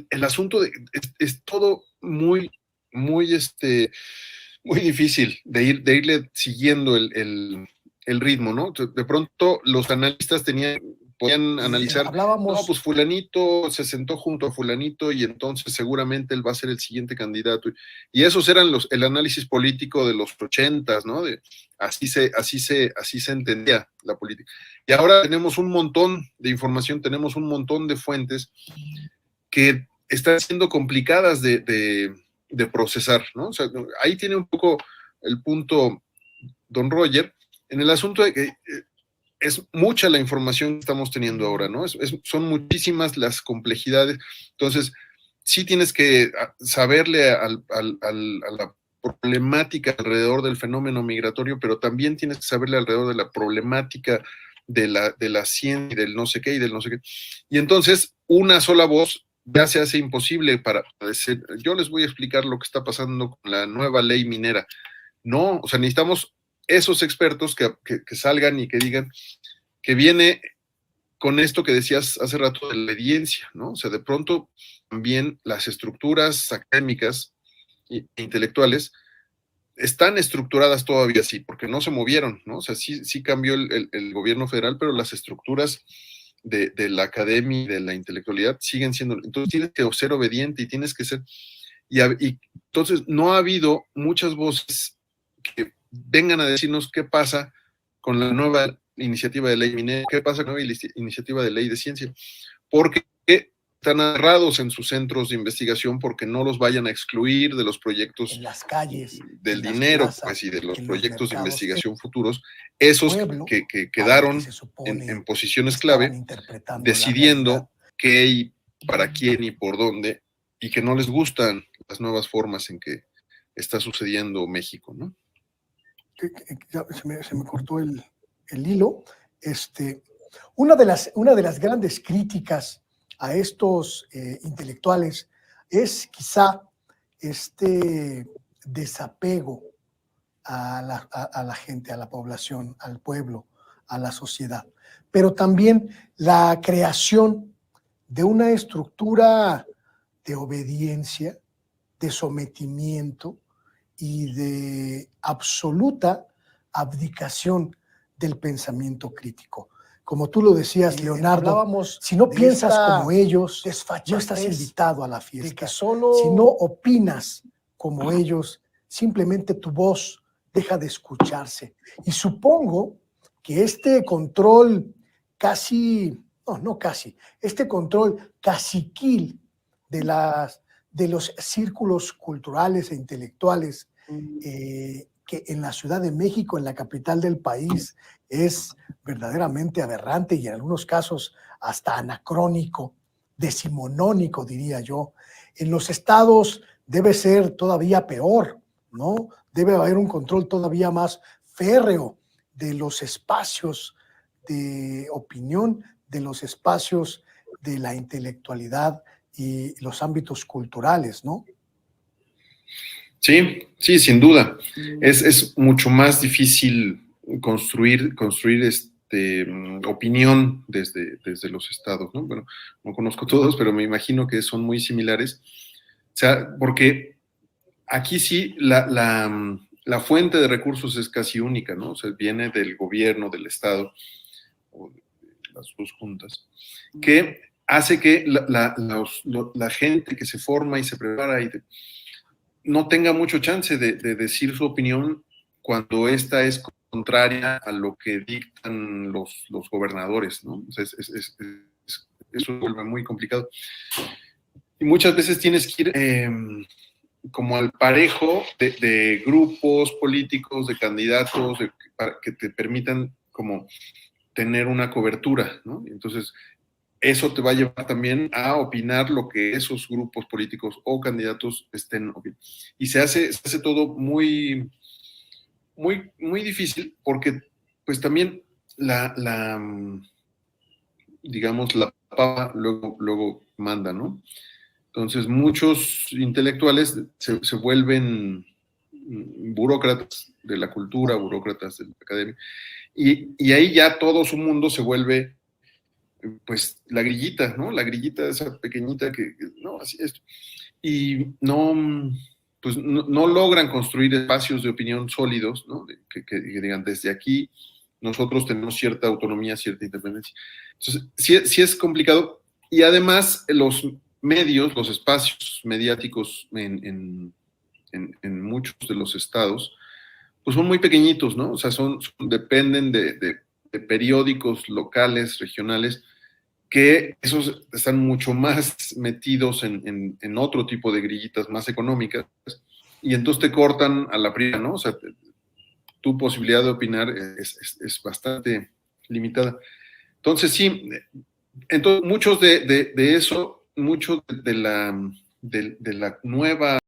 el asunto es todo muy, muy, muy difícil de irle siguiendo el ritmo, ¿no? De pronto los analistas podían analizar, no, pues fulanito se sentó junto a fulanito y entonces seguramente él va a ser el siguiente candidato. Y esos eran el análisis político de los 80s, ¿no? Así se entendía la política. Y ahora tenemos un montón de información, tenemos un montón de fuentes que están siendo complicadas de procesar, ¿no? O sea, ahí tiene un poco el punto don Roger, en el asunto de que es mucha la información que estamos teniendo ahora, ¿no? Son muchísimas las complejidades, entonces sí tienes que saberle a la problemática alrededor del fenómeno migratorio, pero también tienes que saberle alrededor de la problemática de la ciencia y del no sé qué y del no sé qué. Y entonces una sola voz ya se hace imposible para decir, yo les voy a explicar lo que está pasando con la nueva ley minera. No, o sea, necesitamos esos expertos que salgan y que digan que viene con esto que decías hace rato de la obediencia, ¿no? O sea, de pronto también las estructuras académicas e intelectuales están estructuradas todavía así, porque no se movieron, ¿no? O sea, sí cambió el gobierno federal, pero las estructuras de la academia y de la intelectualidad siguen siendo, entonces tienes que ser obediente y tienes que ser, y entonces no ha habido muchas voces que vengan a decirnos qué pasa con la nueva iniciativa de ley minera, qué pasa con la nueva iniciativa de ley de ciencia, porque están agarrados en sus centros de investigación porque no los vayan a excluir de los proyectos en las calles, del dinero, pues, y de los proyectos de investigación futuros, esos que quedaron en posiciones clave, decidiendo qué y para quién y por dónde, y que no les gustan las nuevas formas en que está sucediendo México, ¿no? Se me cortó el hilo. Una de las grandes críticas a estos intelectuales es quizá este desapego a la gente, a la población, al pueblo, a la sociedad, pero también la creación de una estructura de obediencia, de sometimiento y de absoluta abdicación del pensamiento crítico. Como tú lo decías, Leonardo, si no piensas como ellos, no estás invitado a la fiesta. Si no opinas como ellos, simplemente tu voz deja de escucharse. Y supongo que este control este control caciquil de los círculos culturales e intelectuales que en la Ciudad de México, en la capital del país, es verdaderamente aberrante y en algunos casos hasta anacrónico, decimonónico, diría yo. En los estados debe ser todavía peor, ¿no? Debe haber un control todavía más férreo de los espacios de opinión, de los espacios de la intelectualidad y los ámbitos culturales, ¿no? Sí, sin duda. Es mucho más difícil construir opinión desde los estados, ¿no? Bueno, no conozco todos, pero me imagino que son muy similares. O sea, porque aquí sí la fuente de recursos es casi única, ¿no? O sea, viene del gobierno, del estado, o de las dos juntas, que hace que la gente que se forma y se prepara no tenga mucho chance de decir su opinión cuando esta es contraria a lo que dictan los gobernadores, ¿no? O sea, eso vuelve muy complicado. Y muchas veces tienes que ir como al parejo de grupos políticos, de candidatos, para que te permitan como tener una cobertura, ¿no? Entonces, eso te va a llevar también a opinar lo que esos grupos políticos o candidatos estén opinando. Y se hace todo muy, muy, muy difícil porque pues también digamos, la papa luego manda, ¿no? Entonces muchos intelectuales se vuelven burócratas de la cultura, burócratas de la academia, y ahí ya todo su mundo se vuelve pues la grillita, ¿no? La grillita esa pequeñita no, así es. Y no, pues no logran construir espacios de opinión sólidos, ¿no? Que digan, desde aquí nosotros tenemos cierta autonomía, cierta independencia. Entonces, sí es complicado. Y además, los medios, los espacios mediáticos en muchos de los estados, pues son muy pequeñitos, ¿no? O sea, dependen de periódicos locales, regionales, que esos están mucho más metidos en otro tipo de grillitas más económicas, y entonces te cortan a la primera, ¿no? O sea, tu posibilidad de opinar es bastante limitada. Entonces, sí, entonces muchos de eso, mucho de la nueva